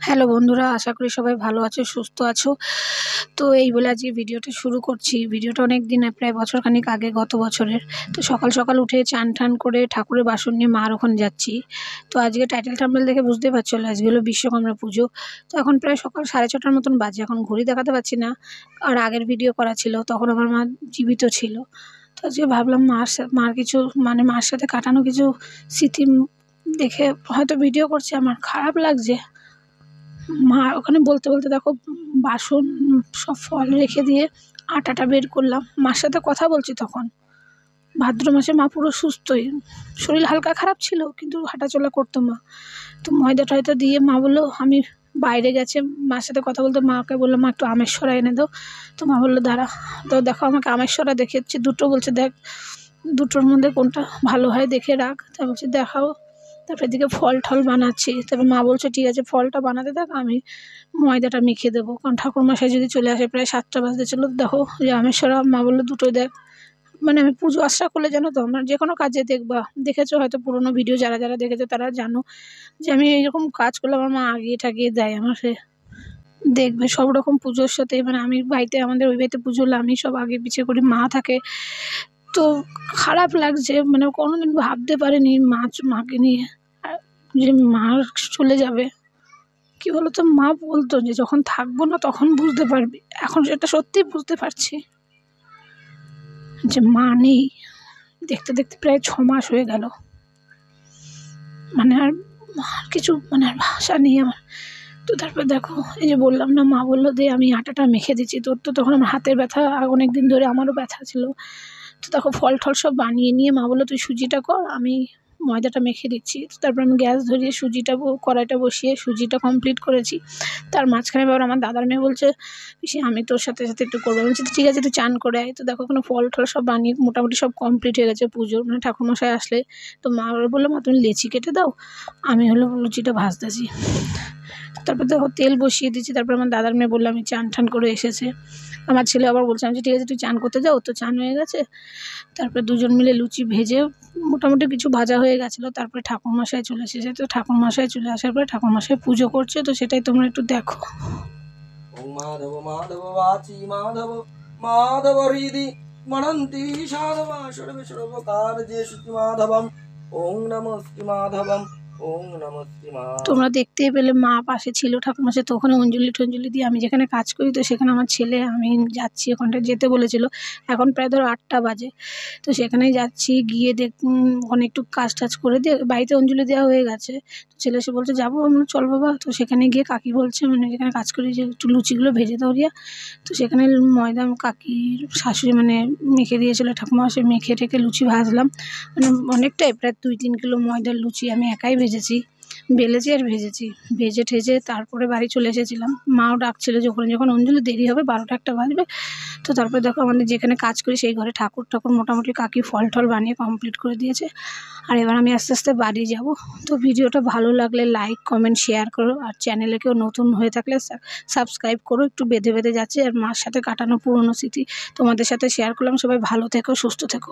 Hello বন্ধুরা, আশা করি সবাই ভালো আছো, সুস্থ আছো। তো এই বলে আজকে ভিডিওটা শুরু করছি। ভিডিওটা অনেক দিন প্রায় বছরখানেক আগে, গত বছরের। তো সকাল সকাল উঠে চান টান করে ঠাকুরের বাসন নিয়ে মার ওখানে যাচ্ছি। তো আজকে টাইটেল থাম্বনেল দেখে বুঝতে পারছো, আজকে হলো বিশ্বকর্মা পুজো। তো এখন প্রায় সকাল 6:30টার মতন বাজে। এখন ঘড়ি দেখাতে পারছি না, আর আগের ভিডিও করা ছিল তখন আমার মা জীবিত ছিল। তো আজকে ভাবলাম মার কিছু মার সাথে কাটানো কিছু স্মৃতি দেখে হয়তো ভিডিও করছি। আমার খারাপ লাগছে। মা ওখানে বলতে বলতে দেখো বাসন সব ফল রেখে দিয়ে আটাটা বের করলাম। মার সাথে কথা বলছি তখন। ভাদ্র মাসে মা পুরো সুস্থই, শরীর হালকা খারাপ ছিল কিন্তু হাঁটাচলা করতো মা। তো ময়দা টয়দা দিয়ে মা বললো, আমি বাইরে গেছে মার সাথে কথা বলতে, মাকে বললাম মা একটু আমের সরা এনে দাও। তো মা বললো দাঁড়া। তো দেখো আমাকে আমের সরা দেখাচ্ছে দুটো, বলছে দেখ দুটোর মধ্যে কোনটা ভালো হয় দেখে রাখ। তা বলছি দেখাও। তারপর এদিকে ফল টল বানাচ্ছি। তারপর মা বলছে ঠিক আছে ফলটা বানাতে থাক, আমি ময়দাটা মেখে দেবো, কারণ ঠাকুরমশাই যদি চলে আসে। প্রায় 7টা বাজতে চলো। দেখো যে আমের সরা মা বললো দুটোই দেখ। মানে আমি পুজো আশা করলে জানো তো, আমার যে কোনো কাজে দেখবা, দেখেছো হয়তো পুরোনো ভিডিও যারা যারা দেখেছো তারা জানো যে আমি এইরকম কাজ করলে আমার মা আগিয়ে ঠাগিয়ে দেয় আমাকে। দেখবে সব রকম পুজোর সাথে, মানে আমি বাড়িতে, আমাদের ওই বাড়িতে পুজো হলে আমি সব আগে পিছিয়ে করি, মা থাকে। তো খারাপ লাগছে, মানে কোনোদিন ভাবতে পারিনি মাকে নিয়ে যে মা চলে যাবে। কি বলতো, মা বলতো যে যখন থাকবো না তখন বুঝতে পারবি। এখন সেটা সত্যিই বুঝতে পারছি যে মা নেই। দেখতে দেখতে প্রায় 6 মাস হয়ে গেল। মানে আর কিছু, মানে আর ভাষা নেই আমার। তো তারপর দেখো এই যে বললাম না, মা বললো দে আমি আটাটা মেখে দিচ্ছি। তোর তো তখন আমার হাতের ব্যথা অনেক দিন ধরে, আমারও ব্যথা ছিল। তো দেখো ফল টল সব বানিয়ে নিয়ে মা বললো তুই সুজিটা কর, আমি ময়দাটা মেখে দিচ্ছি। তারপর আমি গ্যাস ধরিয়ে কড়াইটা বসিয়ে সুজিটা কমপ্লিট করেছি। তার মাঝখানে এবার আমার দাদার মেয়ে বলছে পিসি আমি তোর সাথে সাথে একটু করবো। বলছি ঠিক আছে তুই চান করে আয়। তো দেখো ওখানে ফল টল সব বানিয়ে মোটামুটি সব কমপ্লিট হয়ে গেছে পুজোর, মানে ঠাকুরমশাই আসলে। তো মা বললো মা তুমি লেচি কেটে দাও, আমি হলো লুচিটা ভাজতেছি। তারপর দেখো তেল বসিয়ে দিচ্ছি। তারপর আমার দাদার মেয়ে বললো আমি চান টান করে এসেছে। আমার ছেলে আবার বলছে আমি ঠিক আছে তুই চান করতে যাও, তো চান হয়ে গেছে। তারপরে দুজন মিলে লুচি ভেজে মোটামুটি কিছু ভাজা হয়ে গেছিলো। তারপরে ঠাকুরমশাই চলে এসেছে। তো ঠাকুরমশাই চলে আসার পরে ঠাকুরমশাই পুজো করছে, তো সেটাই তোমরা একটু দেখো। ওং মাধব মাধব বাচি মাধব মাধব হৃদি মনন্তি সাধবা সর্বে সর্বকার্যেষু মাধবম ওং নমস্তে মাধবম ওং নমস্তে মাধবম। তোমরা দেখতেই পেলে মা পাশে ছিল ঠাকুরমশাই। তো ওখানে অঞ্জলি টঞ্জলি দিয়ে আমি যেখানে কাজ করি, তো সেখানে আমার ছেলে আমি যাচ্ছি, ওখানটা যেতে বলেছিল। এখন প্রায় ধরো 8টা বাজে। তো সেখানেই যাচ্ছি, গিয়ে ওখানে একটু কাজ টাজ করে দিয়ে বাড়িতে অঞ্জলি দেওয়া হয়ে গেছে। তো ছেলে এসে বলছে যাবো, আমরা চল বাবা। তো সেখানে গিয়ে কাকি বলছে, মানে যেখানে কাজ করি, যে একটু লুচিগুলো ভেজে দাও রিয়া। তো সেখানে ময়দা কাকির শাশুড়ি মানে মেখে দিয়েছিল ঠাকুমা, সে মেখে টেখে লুচি ভাজলাম। মানে অনেকটাই, প্রায় 2-3 কিলো ময়দার লুচি আমি একাই ভেজেছি, বেলেছি আর ভেজেছি। ভেজে ঠেজে তারপরে বাড়ি চলে এসেছিলাম। মাও ডাকছিল যখন যখন অঞ্জলি দেরি হবে 12টা-1টা বাজবে। তো তারপরে দেখো আমাদের যেখানে কাজ করি সেই ঘরে ঠাকুর মোটামুটি কাকি ফল টল বানিয়ে কমপ্লিট করে দিয়েছে। আর এবার আমি আস্তে আস্তে বাড়ি যাব। তো ভিডিওটা ভালো লাগলে লাইক কমেন্ট শেয়ার করো, আর চ্যানেলে কেউ নতুন হয়ে থাকলে সাবস্ক্রাইব করো। একটু বেঁধে বেঁধে যাচ্ছে, আর মার সাথে কাটানো পুরনো স্মৃতি তোমাদের সাথে শেয়ার করলাম। সবাই ভালো থেকো, সুস্থ থেকো।